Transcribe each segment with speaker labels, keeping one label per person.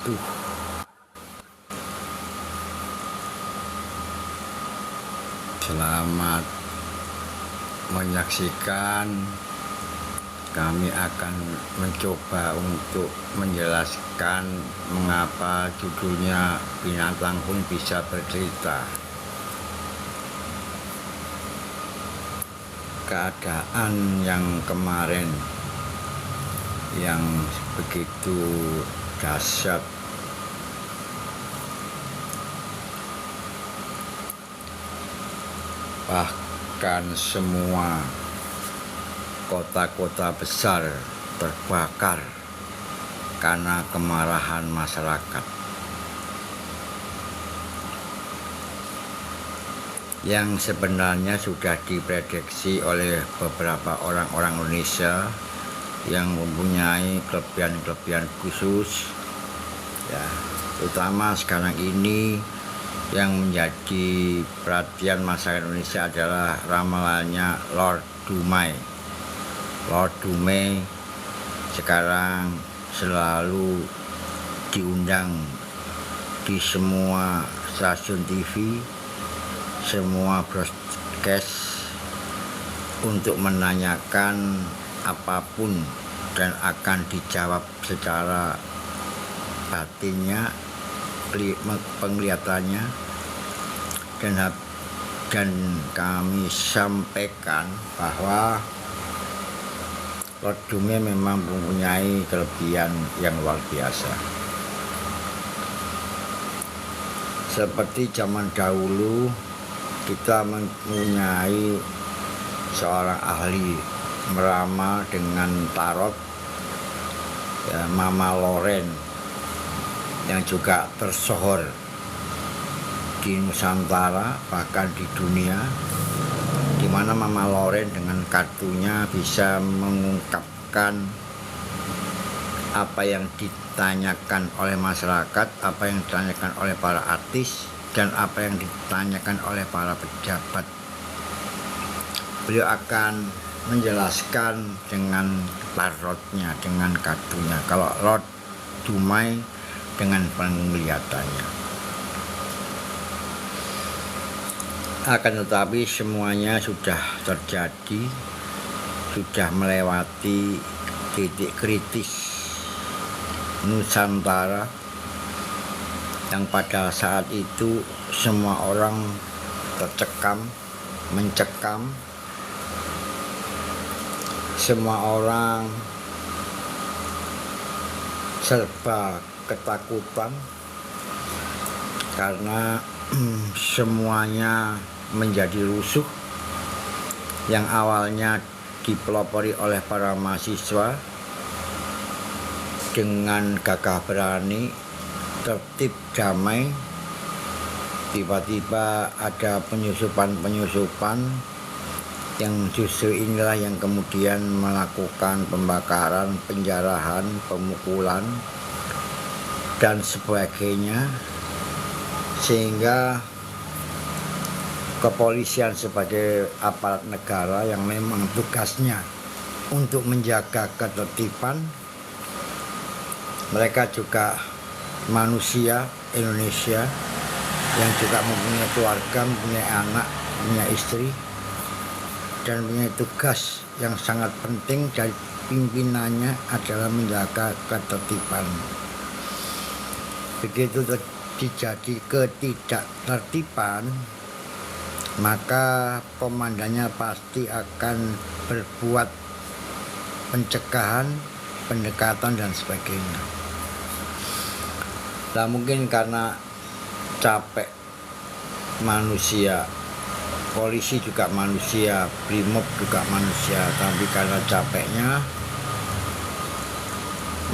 Speaker 1: wabarakatuh. Selamat menyaksikan. Kami akan mencoba untuk menjelaskan mengapa judulnya Binatang Pun Bisa Bercerita. Keadaan yang kemarin yang begitu dahsyat, bahkan semua kota-kota besar terbakar karena kemarahan masyarakat yang sebenarnya sudah diprediksi oleh beberapa orang-orang Indonesia yang mempunyai kelebihan-kelebihan khusus, ya, terutama sekarang ini yang menjadi perhatian masyarakat Indonesia adalah ramalannya Lord Dumai. Lord Dumai sekarang selalu diundang di semua stasiun TV, semua broadcast untuk menanyakan apapun dan akan dijawab secara batinnya, penglihatannya, dan kami sampaikan bahwa Lord Dumai memang mempunyai kelebihan yang luar biasa. Seperti zaman dahulu kita mempunyai seorang ahli meramal dengan tarot, ya, Mama Loren, yang juga tersohor di Nusantara bahkan di dunia, di mana Mama Loren dengan kartunya bisa mengungkapkan apa yang ditanyakan oleh masyarakat, apa yang ditanyakan oleh para artis, dan apa yang ditanyakan oleh para pejabat. Beliau akan menjelaskan dengan tarotnya, dengan kartunya. Kalau Lord Dumai dengan penglihatannya. Akan tetapi semuanya sudah terjadi, sudah melewati titik kritis Nusantara yang pada saat itu semua orang mencekam, semua orang serba ketakutan karena semuanya menjadi rusuh. Yang awalnya dipelopori oleh para mahasiswa dengan gagah berani, tertib, damai, tiba-tiba ada penyusupan yang justru inilah yang kemudian melakukan pembakaran, penjarahan, pemukulan, dan sebagainya, sehingga kepolisian sebagai aparat negara yang memang tugasnya untuk menjaga ketertiban, mereka juga manusia Indonesia yang juga mempunyai keluarga, mempunyai anak, punya istri, dan punya tugas yang sangat penting dari pimpinannya adalah menjaga ketertiban. Begitu terjadi ketidaktertiban, maka komandannya pasti akan berbuat pencegahan, pendekatan, dan sebagainya. Nah, mungkin karena capek manusia, polisi juga manusia, Brimob juga manusia, tapi karena capeknya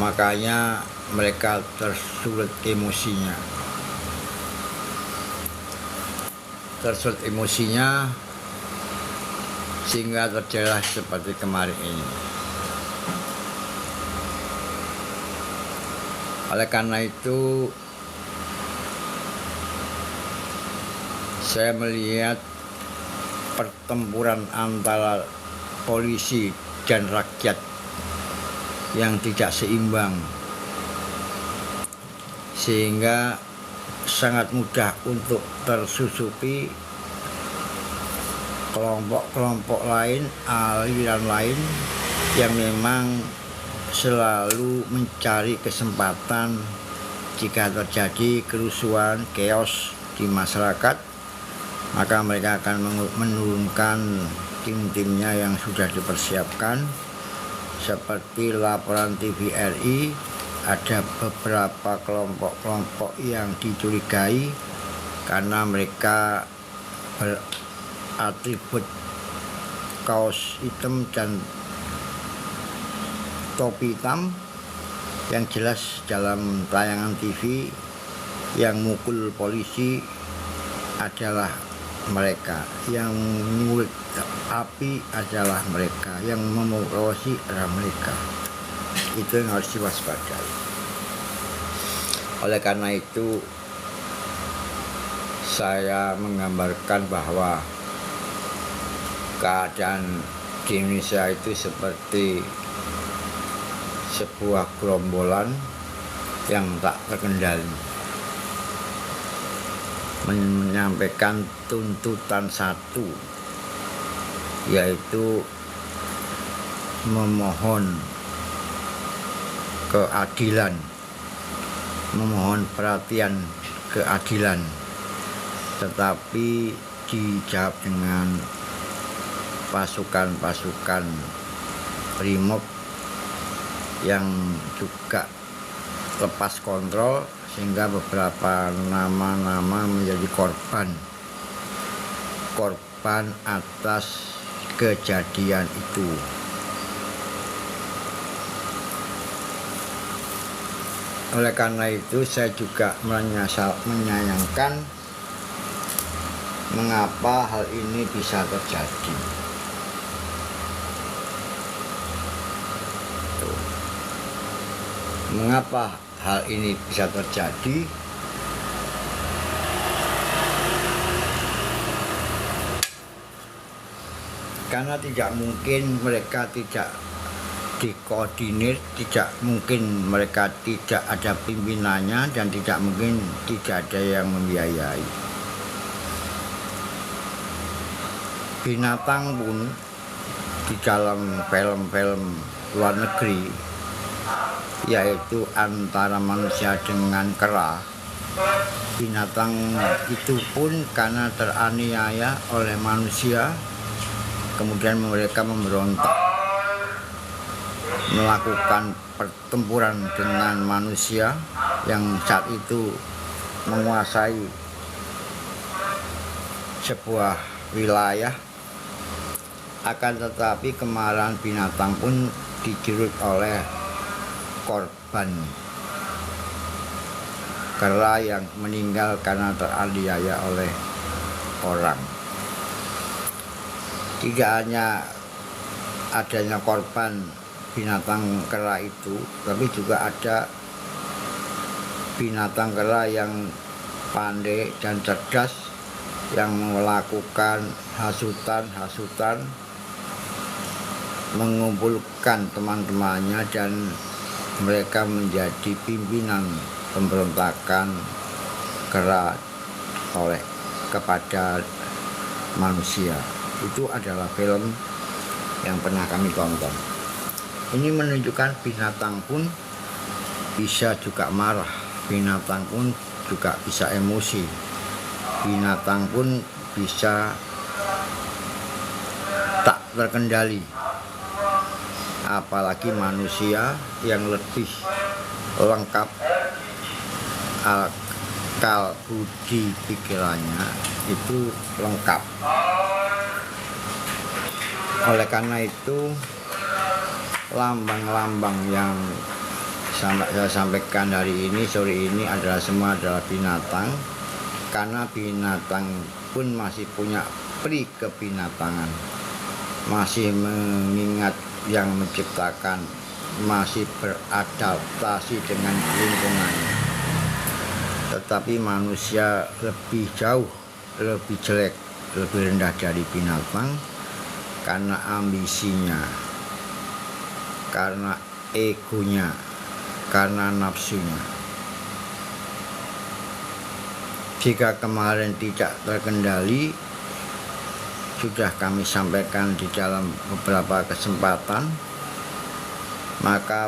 Speaker 1: makanya mereka tersulut emosinya, sehingga terjadilah seperti kemarin ini. Oleh karena itu, saya melihat pertempuran antara polisi dan rakyat yang tidak seimbang, sehingga sangat mudah untuk tersusupi kelompok-kelompok lain, aliran lain yang memang selalu mencari kesempatan jika terjadi kerusuhan, chaos di masyarakat, maka mereka akan menurunkan tim-timnya yang sudah dipersiapkan. Seperti laporan TVRI, ada beberapa kelompok-kelompok yang dicurigai karena mereka beratribut kaos hitam dan topi hitam. Yang jelas dalam tayangan TV yang mukul polisi adalah mereka, yang mulut api adalah mereka, yang memprovosi adalah mereka. Itu yang harus diwaspadai. Oleh karena itu saya menggambarkan bahwa keadaan di Indonesia itu seperti sebuah gerombolan yang tak terkendali, menyampaikan tuntutan satu, yaitu memohon keadilan, memohon perhatian keadilan, tetapi dijawab dengan pasukan-pasukan Brimob yang juga lepas kontrol, sehingga beberapa nama-nama menjadi korban atas kejadian itu. Oleh karena itu saya juga menyayangkan mengapa hal ini bisa terjadi. Mengapa hal ini bisa terjadi? Karena tidak mungkin mereka tidak dikoordinir, tidak mungkin mereka tidak ada pimpinannya, dan tidak mungkin tidak ada yang membiayai. Binatang pun di dalam film-film luar negeri, yaitu antara manusia dengan kera, binatang itu pun karena teraniaya oleh manusia, kemudian mereka memberontak, melakukan pertempuran dengan manusia yang saat itu menguasai sebuah wilayah. Akan tetapi kemarahan binatang pun digerut oleh korban kera yang meninggal karena teraniaya oleh orang. Tidak hanya adanya korban binatang kera itu, tapi juga ada binatang kera yang pandai dan cerdas, yang melakukan hasutan, mengumpulkan teman-temannya, dan mereka menjadi pimpinan pemberontakan kera kepada manusia. Itu adalah film yang pernah kami tonton. Ini menunjukkan binatang pun bisa juga marah, binatang pun juga bisa emosi, binatang pun bisa tak terkendali. Apalagi manusia yang lebih lengkap akal budi pikirannya itu lengkap. Oleh karena itu lambang-lambang yang saya sampaikan hari ini, sore ini, adalah semua adalah binatang, karena binatang pun masih punya pri kebinatangan, masih mengingat yang menciptakan, masih beradaptasi dengan lingkungannya. Tetapi manusia lebih jauh, lebih jelek, lebih rendah dari binatang karena ambisinya, karena egonya, karena nafsunya. Jika kemarin tidak terkendali, sudah kami sampaikan di dalam beberapa kesempatan, maka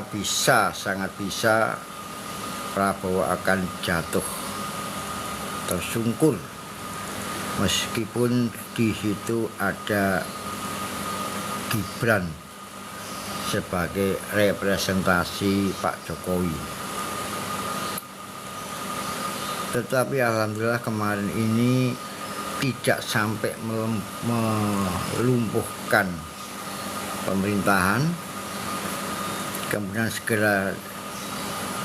Speaker 1: sangat bisa Prabowo akan jatuh tersungkur, meskipun di situ ada Gibran sebagai representasi Pak Jokowi. Tetapi alhamdulillah kemarin ini tidak sampai melumpuhkan pemerintahan. Kemudian segera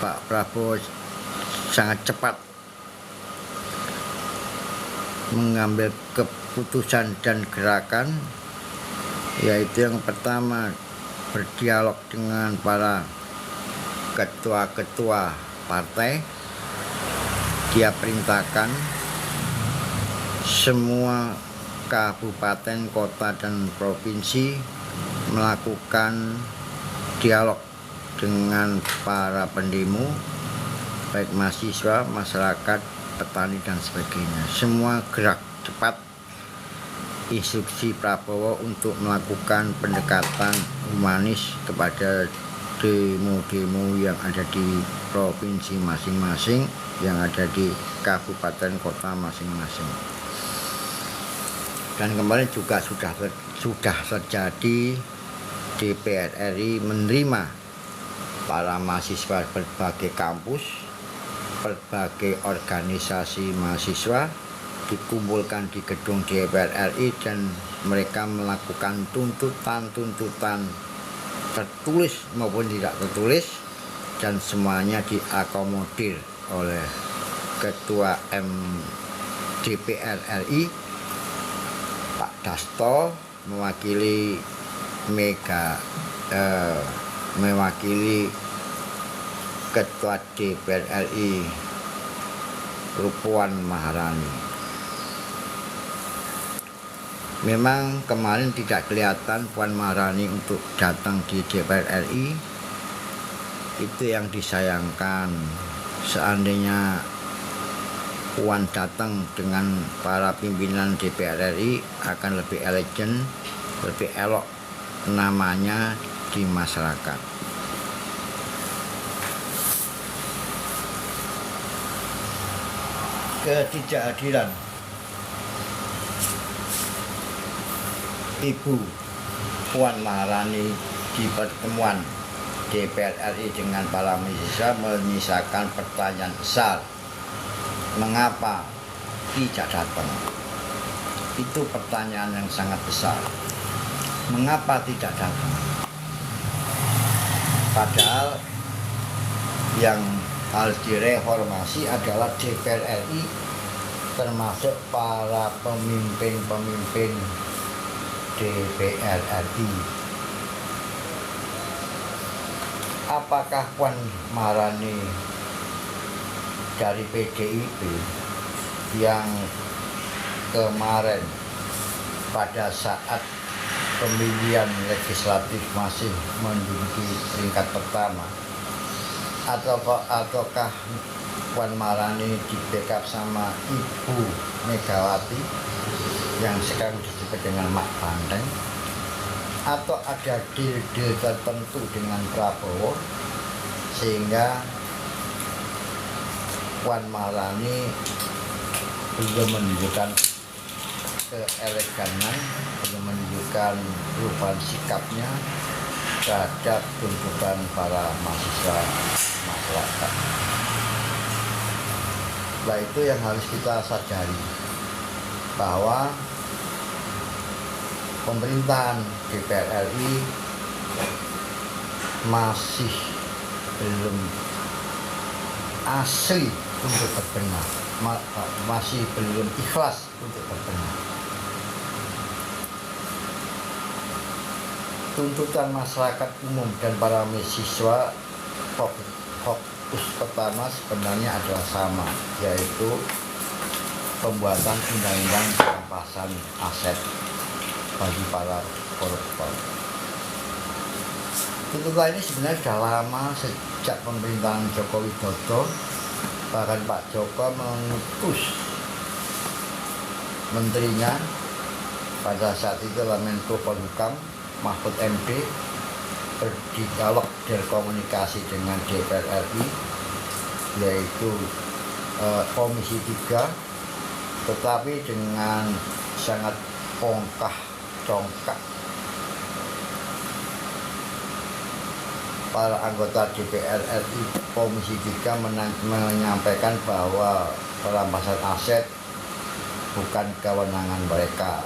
Speaker 1: Pak Prabowo sangat cepat mengambil keputusan dan gerakan, yaitu yang pertama berdialog dengan para ketua-ketua partai. Dia perintahkan semua kabupaten, kota, dan provinsi melakukan dialog dengan para pendemo, baik mahasiswa, masyarakat, petani, dan sebagainya. Semua gerak cepat. Instruksi Prabowo untuk melakukan pendekatan humanis kepada demo-demo yang ada di provinsi masing-masing, yang ada di kabupaten kota masing-masing. Dan kemarin juga sudah terjadi DPR RI menerima para mahasiswa berbagai kampus, berbagai organisasi mahasiswa dikumpulkan di gedung DPR RI, dan mereka melakukan tuntutan tertulis maupun tidak tertulis, dan semuanya diakomodir oleh Ketua DPR RI Pak Dasto, mewakili Ketua DPR RI Puan Maharani. Memang kemarin tidak kelihatan Puan Maharani untuk datang di DPR RI. Itu yang disayangkan. Seandainya Puan datang dengan para pimpinan DPR RI, akan lebih elegan, lebih elok namanya di masyarakat. Ketidakhadiran Ibu Puan Maharani di pertemuan DPR RI dengan para mahasiswa menyisakan pertanyaan besar. Mengapa tidak datang? Itu pertanyaan yang sangat besar. Mengapa tidak datang? Padahal yang harus direformasi adalah DPR RI, termasuk para pemimpin DPR RI. Apakah Puan Maharani dari PDIP yang kemarin pada saat pemilihan legislatif masih menduduki peringkat pertama, ataukah Puan Maharani di backup sama Ibu Megawati yang sekarang disebut dengan Mak Banteng, atau ada deal-deal tertentu dengan Prabowo sehingga Puan Maharani belum menunjukkan keeleganan, belum menunjukkan perubahan sikapnya terhadap tuntutan para mahasiswa masyarakat. Nah, itu yang harus kita sadari, bahwa pemerintahan DPR RI masih belum asli untuk berbenah, masih belum ikhlas untuk berbenah. Tuntutan masyarakat umum dan para mahasiswa fokus pertama sebenarnya adalah sama, yaitu pembuatan undang-undang perampasan aset bagi para koruptor. Tuntutan ini sebenarnya sudah lama, sejak pemerintahan Joko Widodo. Bahkan Pak Joko mengutus menterinya pada saat itu adalah Menko Polhukam Mahfud MD berdialog berkomunikasi dengan DPR RI, yaitu Komisi 3, tetapi dengan sangat congkak para anggota DPR RI Komisi 3 menyampaikan bahwa perampasan aset bukan kewenangan mereka.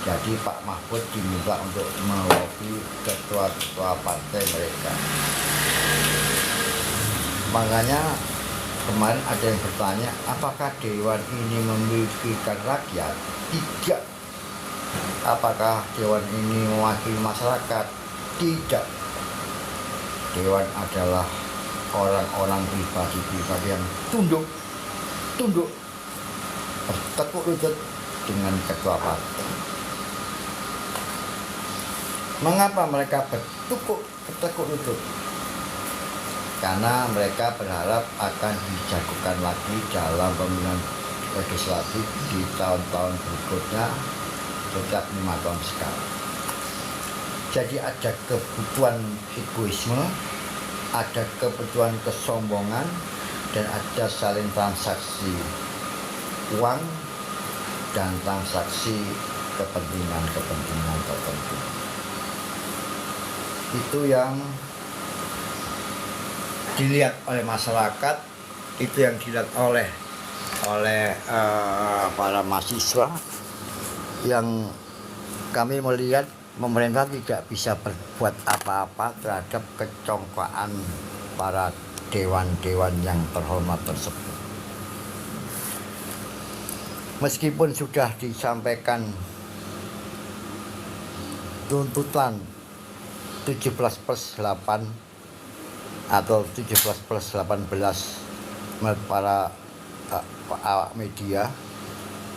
Speaker 1: Jadi Pak Mahfud diminta untuk melobi ketua-ketua partai mereka. Makanya kemarin ada yang bertanya, apakah Dewan ini memilikikan rakyat? Tidak. Apakah Dewan ini mewakili masyarakat? Tidak. Dewan adalah orang-orang pribadi-pribadi yang tunduk, bertekuk lutut dengan ketua partai. Mengapa mereka bertekuk lutut? Karena mereka berharap akan dijagokan lagi dalam pemilihan legislatif di tahun-tahun berikutnya setiap 5 tahun sekali. Jadi ada kebutuhan egoisme, ada kebutuhan kesombongan, dan ada saling transaksi uang dan transaksi kepentingan tertentu. Itu yang dilihat oleh masyarakat, itu yang dilihat oleh para mahasiswa, yang kami melihat pemerintah tidak bisa berbuat apa-apa terhadap kecongkaan para dewan-dewan yang terhormat tersebut. Meskipun sudah disampaikan tuntutan 17+8 atau 17+18 para awak media,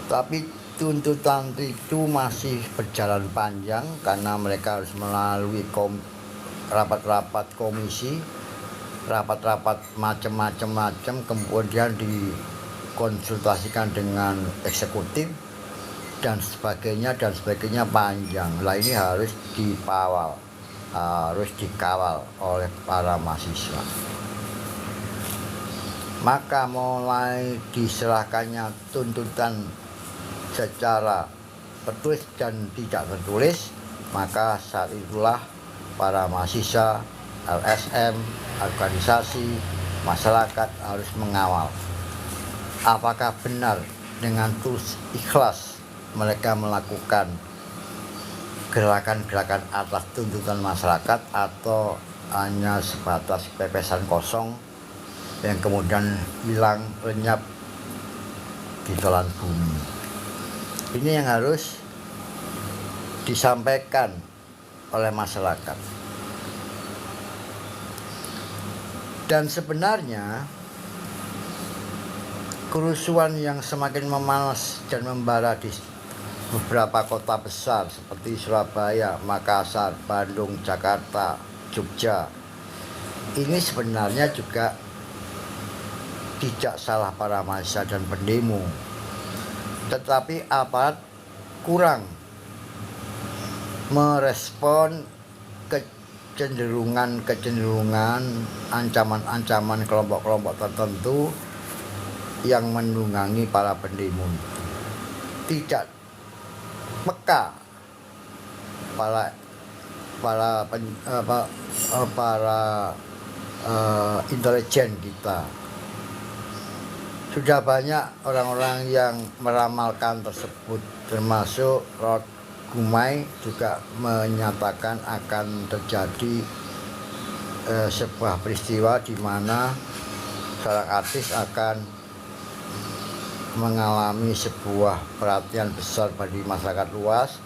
Speaker 1: tapi tuntutan itu masih berjalan panjang karena mereka harus melalui rapat-rapat komisi, rapat-rapat macam-macam, kemudian dikonsultasikan dengan eksekutif dan sebagainya panjang. Lah ini harus dikawal oleh para mahasiswa. Maka mulai diserahkannya tuntutan secara tertulis dan tidak tertulis, maka saat itulah para mahasiswa, LSM, organisasi, masyarakat harus mengawal apakah benar dengan tulus ikhlas mereka melakukan gerakan-gerakan atas tuntutan masyarakat atau hanya sebatas pepesan kosong yang kemudian hilang lenyap di telan bumi. Ini yang harus disampaikan oleh masyarakat. Dan sebenarnya kerusuhan yang semakin memanas dan membara di beberapa kota besar seperti Surabaya, Makassar, Bandung, Jakarta, Jogja, ini sebenarnya juga tidak salah para mahasiswa dan pendemo, tetapi aparat kurang merespon kecenderungan ancaman kelompok-kelompok tertentu yang menunggangi para pendemo. Tidak peka para intelijen kita. Sudah banyak orang-orang yang meramalkan tersebut, termasuk Lord Gumai juga menyatakan akan terjadi sebuah peristiwa di mana seorang artis akan mengalami sebuah perhatian besar bagi masyarakat luas,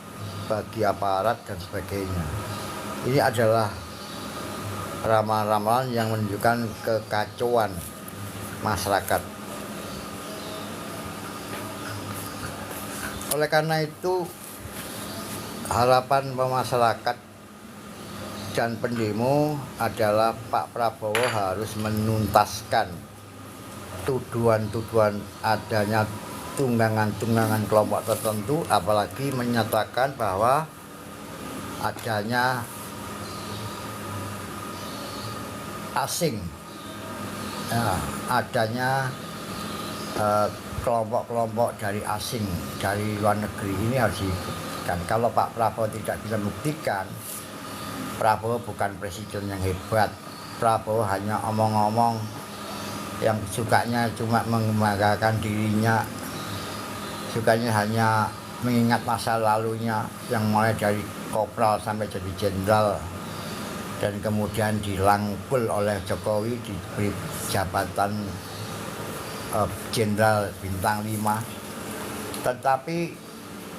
Speaker 1: bagi aparat dan sebagainya. Ini adalah ramalan-ramalan yang menunjukkan kekacauan masyarakat. Oleh karena itu, harapan masyarakat dan pendemo adalah Pak Prabowo harus menuntaskan tuduhan-tuduhan adanya tunggangan-tunggangan kelompok tertentu, apalagi menyatakan bahwa adanya asing, adanya kelompok-kelompok dari asing, dari luar negeri ini harus dibuktikan. Kalau Pak Prabowo tidak bisa membuktikan, Prabowo bukan presiden yang hebat. Prabowo hanya omong-omong yang sukanya cuma mengembangkan dirinya, sukanya hanya mengingat masa lalunya yang mulai dari kopral sampai jadi jenderal, dan kemudian dirangkul oleh Jokowi diberi jabatan jenderal bintang 5. Tetapi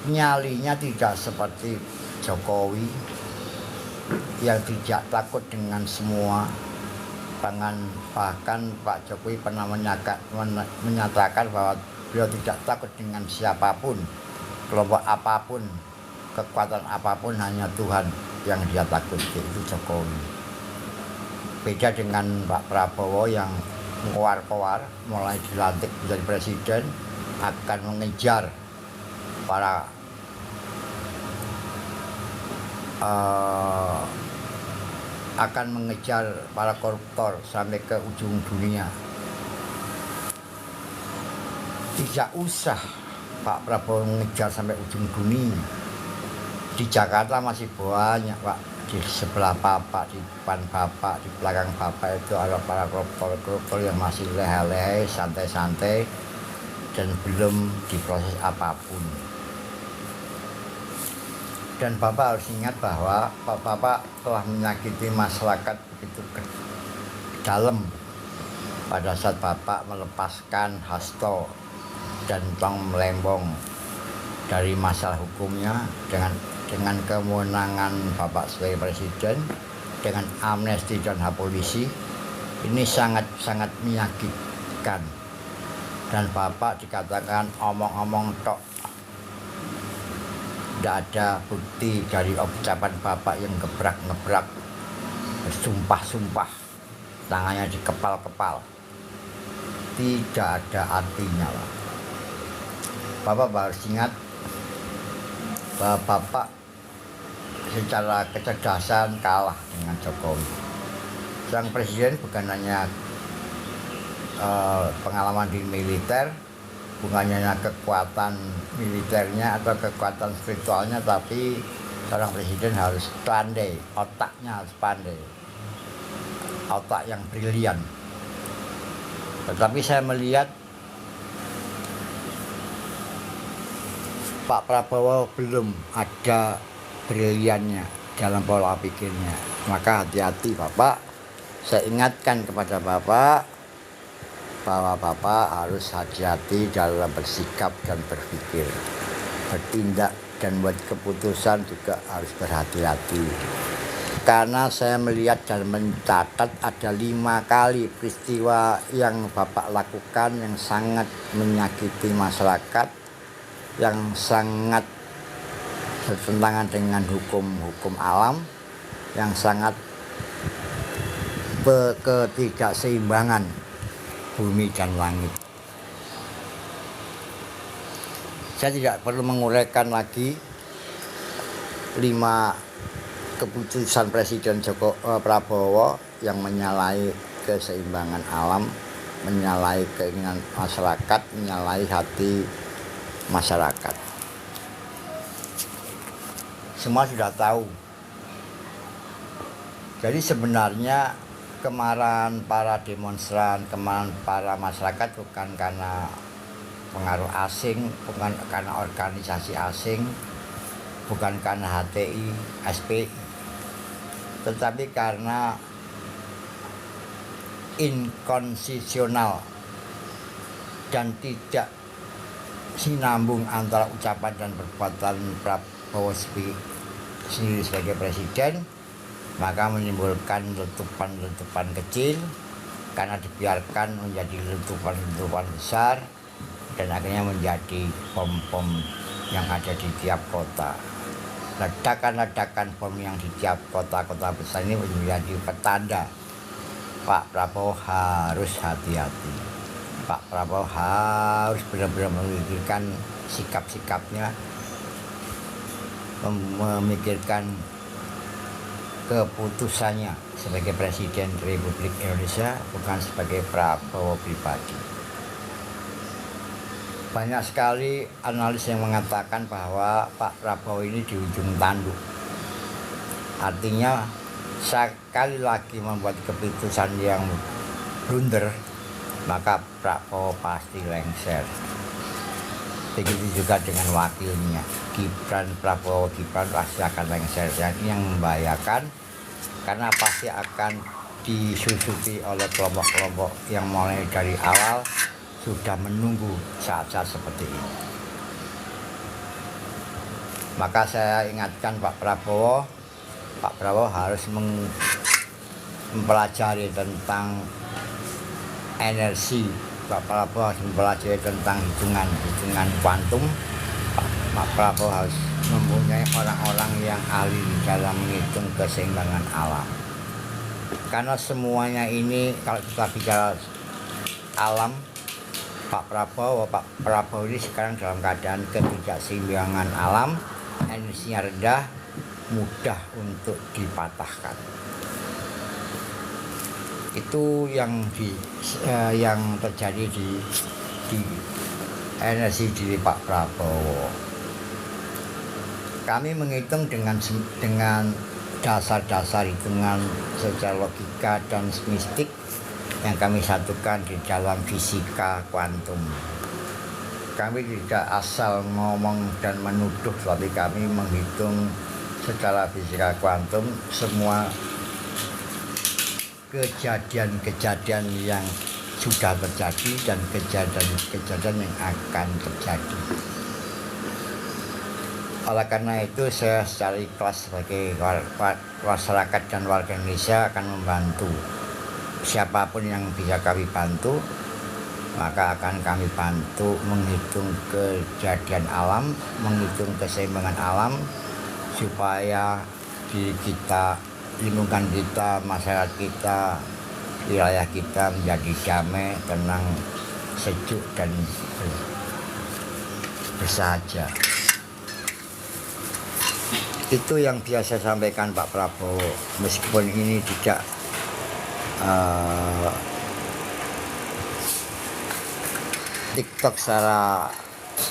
Speaker 1: nyalinya tidak seperti Jokowi yang tidak takut dengan semua. Bahkan Pak Jokowi pernah menyatakan bahwa beliau tidak takut dengan siapapun, kelompok apapun, kekuatan apapun, hanya Tuhan yang dia takuti, itu Jokowi. Beda dengan Pak Prabowo yang mengkowar-kowar, mulai dilantik menjadi presiden akan mengejar para koruptor sampai ke ujung dunia. Tidak usah Pak Prabowo mengejar sampai ujung dunia. Di Jakarta masih banyak, Pak. Di sebelah Bapak, di depan Bapak, di belakang Bapak itu ada para koruptor yang masih leha-leha, santai-santai, dan belum diproses apapun. Dan Bapak harus ingat bahwa Bapak telah menyakiti masyarakat begitu dalam pada saat Bapak melepaskan Hasto dan Tong Melembong dari masalah hukumnya dengan kemenangan Bapak sebagai presiden, dengan amnesti dan hak polisi. Ini sangat menyakitkan, dan Bapak dikatakan omong-omong tok. Tidak ada bukti dari ucapan Bapak yang gebrak-gebrak, sumpah-sumpah, tangannya dikepal-kepal. Tidak ada artinya, Pak. Bapak harus ingat bahwa Bapak secara kecerdasan kalah dengan Jokowi. Sang presiden bukan hanya pengalaman di militer, bukan hanya kekuatan militernya atau kekuatan spiritualnya, tapi seorang presiden harus pandai, otaknya harus pandai, otak yang brilian. Tetapi saya melihat Pak Prabowo belum ada briliannya dalam pola pikirnya. Maka hati-hati Bapak. Saya ingatkan kepada Bapak bahwa Bapak harus hati-hati dalam bersikap dan berpikir, bertindak dan buat keputusan juga harus berhati-hati. Karena saya melihat dan mencatat ada 5 kali peristiwa yang Bapak lakukan yang sangat menyakiti masyarakat, yang sangat bertentangan dengan hukum alam, yang sangat ketidakseimbangan bumi dan langit. Saya tidak perlu menguraikan lagi 5 keputusan Presiden Prabowo yang menyalahi keseimbangan alam, menyalahi keinginan masyarakat, menyalahi hati masyarakat. Semua sudah tahu. Jadi sebenarnya kemarahan para demonstran, kemarahan para masyarakat bukan karena pengaruh asing, bukan karena organisasi asing, bukan karena HTI, SPI, tetapi karena inkonstitusional dan tidak sinambung antara ucapan dan perbuatan Prabowo sendiri sebagai presiden, maka menimbulkan letupan-letupan kecil karena dibiarkan menjadi letupan-letupan besar dan akhirnya menjadi bom-bom yang ada di tiap kota. Ledakan-ledakan bom yang di tiap kota-kota besar ini menjadi petanda Pak Prabowo harus hati-hati. Pak Prabowo harus benar-benar memikirkan sikap-sikapnya, memikirkan keputusannya sebagai Presiden Republik Indonesia, bukan sebagai Prabowo pribadi. Banyak sekali analis yang mengatakan bahwa Pak Prabowo ini di ujung tanduk. Artinya sekali lagi membuat keputusan yang blunder, maka Prabowo pasti lengser. Begitu juga dengan wakilnya Prabowo Gibran pasti akan lengser. Ini yang membahayakan, karena pasti akan disusupi oleh kelompok-kelompok yang mulai dari awal sudah menunggu saat-saat seperti ini. Maka saya ingatkan Pak Prabowo harus mempelajari tentang energi. Pak Prabowo harus mempelajari tentang hitungan kuantum. Pak Prabowo harus mempunyai orang-orang yang ahli di dalam menghitung keseimbangan alam. Karena semuanya ini, kalau kita bicara alam, Pak Prabowo ini sekarang dalam keadaan ketidakseimbangan alam, energinya rendah, mudah untuk dipatahkan. Itu yang terjadi di energi diri Pak Prabowo. Kami menghitung dengan dasar-dasar hitungan secara logika dan mistik yang kami satukan di dalam fisika kuantum. Kami tidak asal ngomong dan menuduh, tapi kami menghitung secara fisika kuantum semua kejadian-kejadian yang sudah terjadi dan kejadian-kejadian yang akan terjadi. Oleh karena itu, saya secara ikhlas sebagai masyarakat dan warga Indonesia akan membantu siapapun yang bisa kami bantu, maka akan kami bantu menghitung kejadian alam, menghitung keseimbangan alam, supaya diri kita, lingkungan kita, masyarakat kita, wilayah kita menjadi damai, tenang, sejuk, dan bersahaja. Itu yang biasa saya sampaikan Pak Prabowo, meskipun ini tidak TikTok secara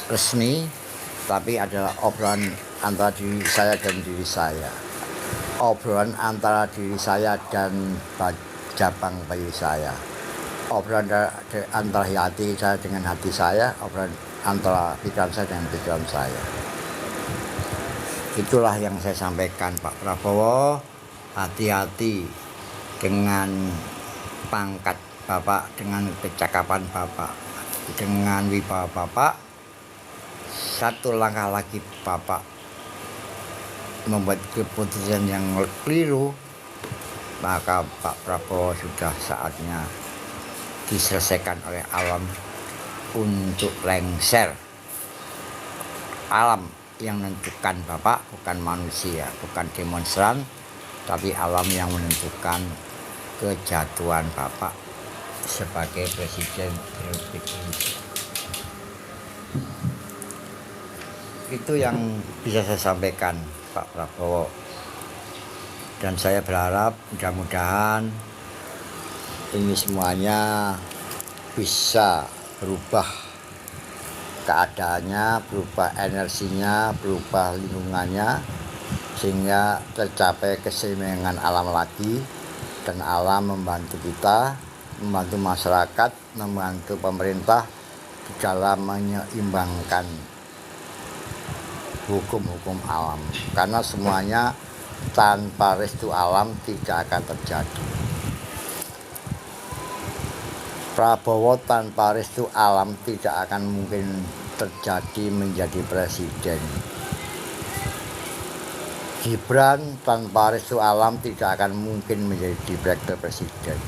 Speaker 1: resmi, tapi adalah obrolan antara diri saya dan diri saya, obrolan antara diri saya dan Japang bayi saya, obrolan antara hati saya dengan hati saya, obrolan antara pikiran saya dengan pikiran saya. Itulah yang saya sampaikan Pak Prabowo. Hati-hati dengan pangkat Bapak, dengan kecakapan Bapak, dengan wibawa Bapak. Satu langkah lagi Bapak membuat keputusan yang keliru, maka Pak Prabowo sudah saatnya diselesaikan oleh alam untuk lengser. Alam yang menentukan Bapak, bukan manusia, bukan demonstran, tapi alam yang menentukan kejatuhan Bapak sebagai Presiden Republik Indonesia. Itu yang bisa saya sampaikan Pak Prabowo, dan saya berharap mudah-mudahan ini semuanya bisa berubah keadaannya, berubah energinya, berubah lingkungannya, sehingga tercapai keseimbangan alam lagi, dan alam membantu kita, membantu masyarakat, membantu pemerintah di dalam menyeimbangkan hukum-hukum alam, karena semuanya tanpa restu alam tidak akan terjadi. Prabowo tanpa restu alam tidak akan mungkin terjadi menjadi presiden. Gibran tanpa restu alam tidak akan mungkin menjadi wakil presiden.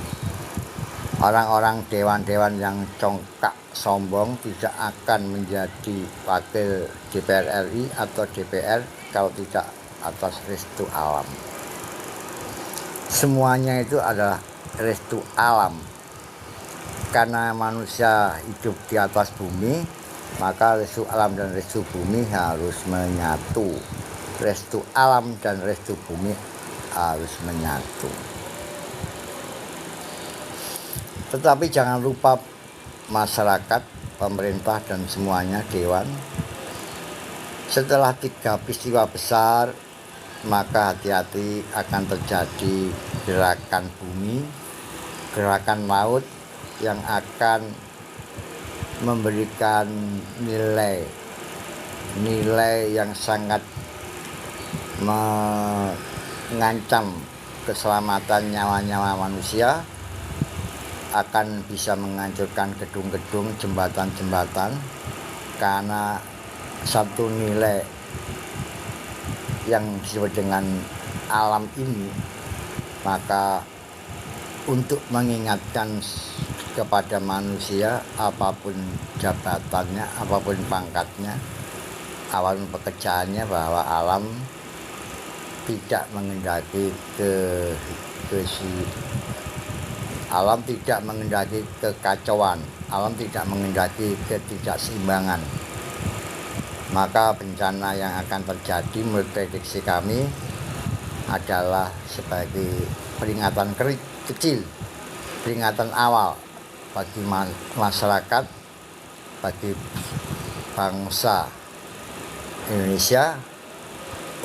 Speaker 1: Orang-orang dewan-dewan yang congkak sombong tidak akan menjadi wakil DPR RI atau DPR kalau tidak atas restu alam. Semuanya itu adalah restu alam. karena manusia hidup di atas bumi, maka restu alam dan restu bumi harus menyatu. Restu alam dan restu bumi harus menyatu. Tetapi jangan lupa masyarakat, pemerintah dan semuanya, dewan, setelah 3 peristiwa besar, maka hati-hati akan terjadi gerakan bumi, gerakan laut yang akan memberikan nilai yang sangat mengancam keselamatan nyawa-nyawa manusia, akan bisa menghancurkan gedung-gedung, jembatan-jembatan, karena satu nilai yang disebut dengan alam ini. Maka untuk mengingatkan kepada manusia, apapun jabatannya, apapun pangkatnya, apapun pekerjaannya, bahwa alam tidak mengendaki alam tidak mengendaki kekacauan, alam tidak mengendaki ketidakseimbangan. Maka bencana yang akan terjadi menurut prediksi kami adalah sebagai peringatan kecil, peringatan awal bagi masyarakat, bagi bangsa Indonesia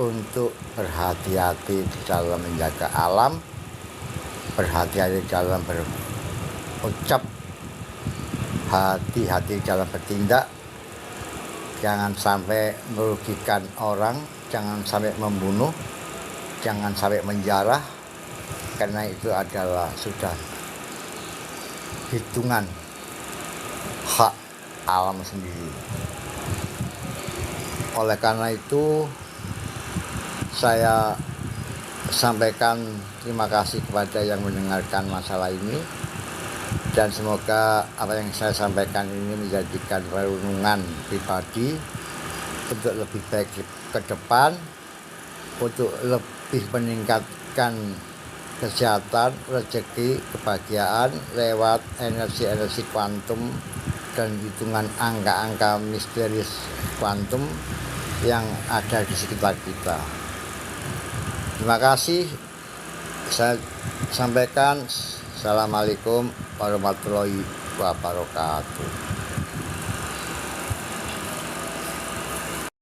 Speaker 1: untuk berhati-hati di dalam menjaga alam, berhati-hati dalam berucap, hati-hati dalam bertindak. Jangan sampai merugikan orang, jangan sampai membunuh, jangan sampai menjarah, karena itu adalah sudah hitungan hak alam sendiri. Oleh karena itu, saya sampaikan terima kasih kepada yang mendengarkan masalah ini, dan semoga apa yang saya sampaikan ini menjadikan renungan pribadi untuk lebih baik ke depan, untuk lebih meningkatkan kesehatan, rezeki, kebahagiaan lewat energi-energi kuantum dan hitungan angka-angka misterius kuantum yang ada di sekitar kita. Terima kasih. Saya sampaikan. Assalamualaikum warahmatullahi wabarakatuh.